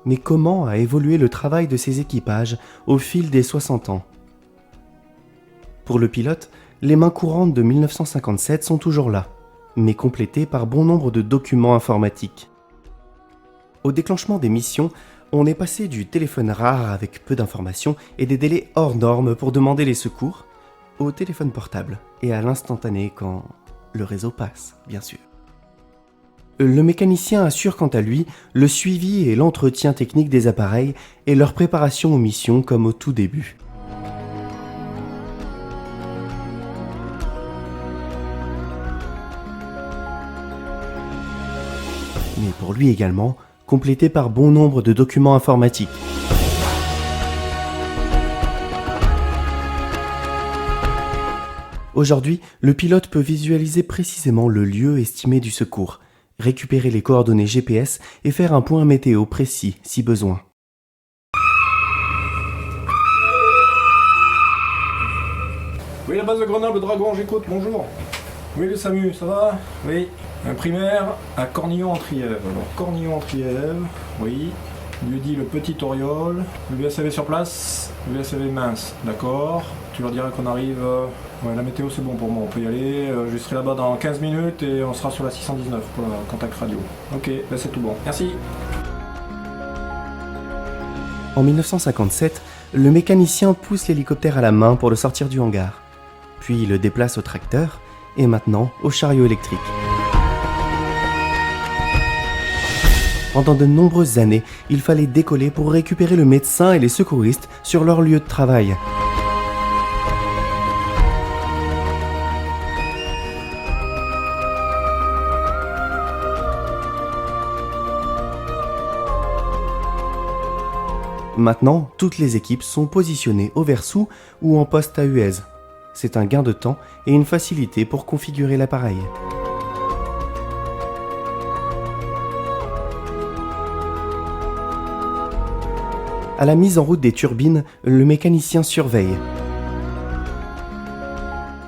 Mais comment a évolué le travail de ces équipages au fil des 60 ans ? Pour le pilote, les mains courantes de 1957 sont toujours là, mais complétées par bon nombre de documents informatiques. Au déclenchement des missions, on est passé du téléphone rare avec peu d'informations et des délais hors normes pour demander les secours, au téléphone portable et à l'instantané quand le réseau passe, bien sûr. Le mécanicien assure quant à lui le suivi et l'entretien technique des appareils et leur préparation aux missions comme au tout début. Mais pour lui également, complété par bon nombre de documents informatiques. Aujourd'hui, le pilote peut visualiser précisément le lieu estimé du secours, récupérer les coordonnées GPS et faire un point météo précis si besoin. Oui, la base de Grenoble, Dragon, j'écoute, bonjour. Oui, le SAMU, ça va? Oui. Un primaire à Cornillon-en-Trièves. Alors, Cornillon-en-Trièves, oui. Lieu-dit le Petit Oriol. Le VSAV sur place, le VSAV mince, d'accord. Tu leur diras qu'on arrive. Ouais, la météo c'est bon pour moi, on peut y aller. Je serai là-bas dans 15 minutes et on sera sur la 619 pour la contact radio. Ok, ben c'est tout bon. Merci. En 1957, le mécanicien pousse l'hélicoptère à la main pour le sortir du hangar. Puis il le déplace au tracteur et maintenant au chariot électrique. Pendant de nombreuses années, il fallait décoller pour récupérer le médecin et les secouristes sur leur lieu de travail. Maintenant, toutes les équipes sont positionnées au Versou ou en poste à Huez. C'est un gain de temps et une facilité pour configurer l'appareil. À la mise en route des turbines, le mécanicien surveille.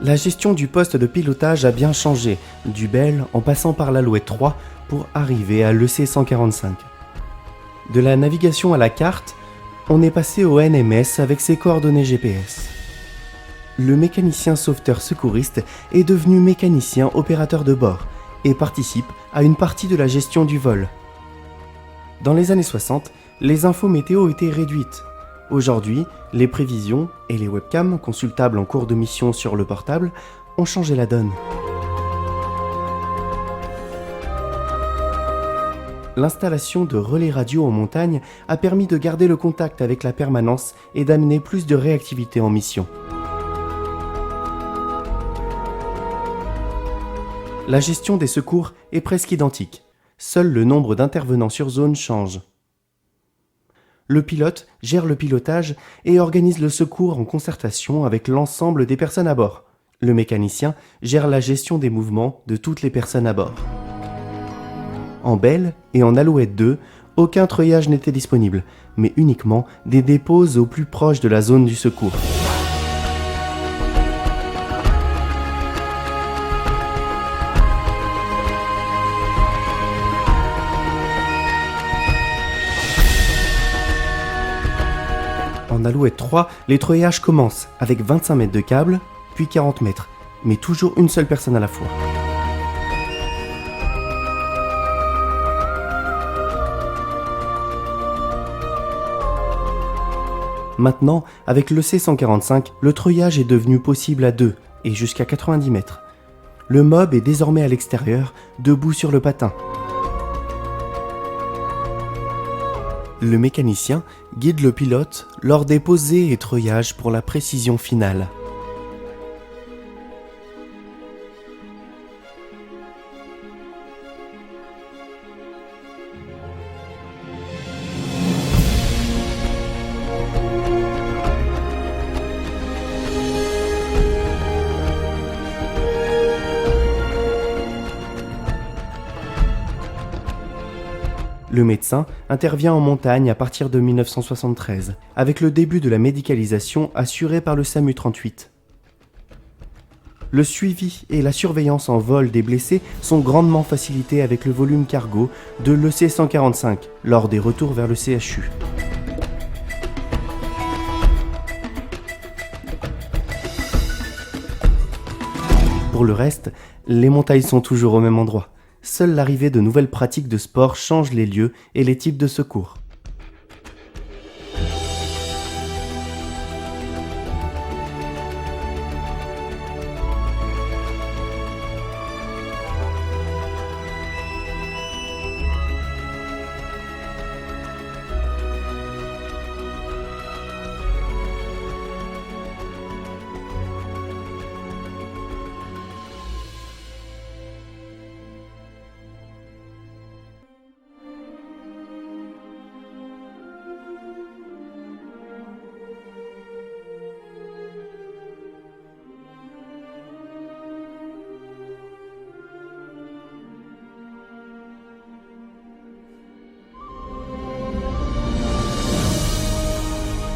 La gestion du poste de pilotage a bien changé, du Bell en passant par l'Alouette 3 pour arriver à l'EC 145. De la navigation à la carte, on est passé au NMS avec ses coordonnées GPS. Le mécanicien sauveteur secouriste est devenu mécanicien opérateur de bord et participe à une partie de la gestion du vol. Dans les années 60, les infos météo étaient réduites. Aujourd'hui, les prévisions et les webcams, consultables en cours de mission sur le portable, ont changé la donne. L'installation de relais radio en montagne a permis de garder le contact avec la permanence et d'amener plus de réactivité en mission. La gestion des secours est presque identique. Seul le nombre d'intervenants sur zone change. Le pilote gère le pilotage et organise le secours en concertation avec l'ensemble des personnes à bord. Le mécanicien gère la gestion des mouvements de toutes les personnes à bord. En Bell et en Alouette 2, aucun treuillage n'était disponible, mais uniquement des déposes au plus proche de la zone du secours. En Alouette 3, les treuillages commencent avec 25 mètres de câble, puis 40 mètres, mais toujours une seule personne à la fois. Maintenant, avec l'EC 145, le treuillage est devenu possible à 2 et jusqu'à 90 mètres. Le mob est désormais à l'extérieur, debout sur le patin. Le mécanicien guide le pilote lors des posées et treuillages pour la précision finale. Le médecin intervient en montagne à partir de 1973, avec le début de la médicalisation assurée par le SAMU 38. le suivi et la surveillance en vol des blessés sont grandement facilités avec le volume cargo de l'EC-145 lors des retours vers le CHU. Pour le reste, les montagnes sont toujours au même endroit. Seule l'arrivée de nouvelles pratiques de sport change les lieux et les types de secours.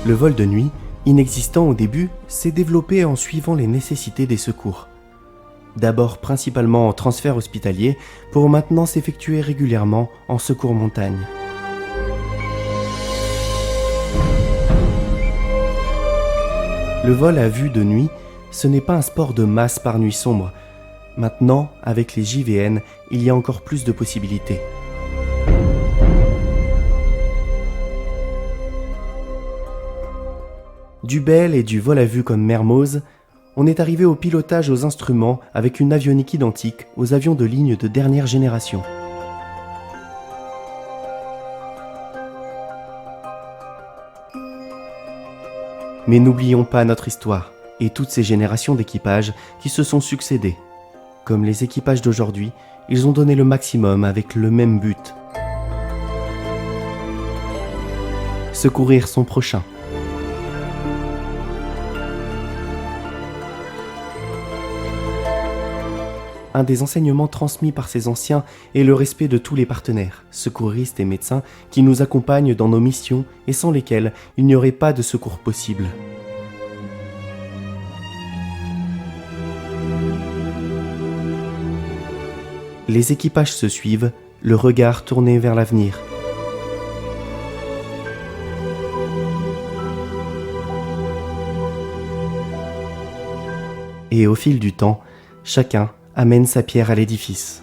Le vol de nuit, inexistant au début, s'est développé en suivant les nécessités des secours. D'abord principalement en transfert hospitalier, pour maintenant s'effectuer régulièrement en secours montagne. Le vol à vue de nuit, ce n'est pas un sport de masse par nuit sombre. Maintenant, avec les JVN, il y a encore plus de possibilités. Du Bell et du vol à vue comme Mermoz, on est arrivé au pilotage aux instruments avec une avionique identique aux avions de ligne de dernière génération. Mais n'oublions pas notre histoire et toutes ces générations d'équipages qui se sont succédés. Comme les équipages d'aujourd'hui, ils ont donné le maximum avec le même but. Secourir son prochain. Un des enseignements transmis par ces anciens est le respect de tous les partenaires, secouristes et médecins qui nous accompagnent dans nos missions et sans lesquels il n'y aurait pas de secours possible. Les équipages se suivent, le regard tourné vers l'avenir. Et au fil du temps, chacun amène sa pierre à l'édifice.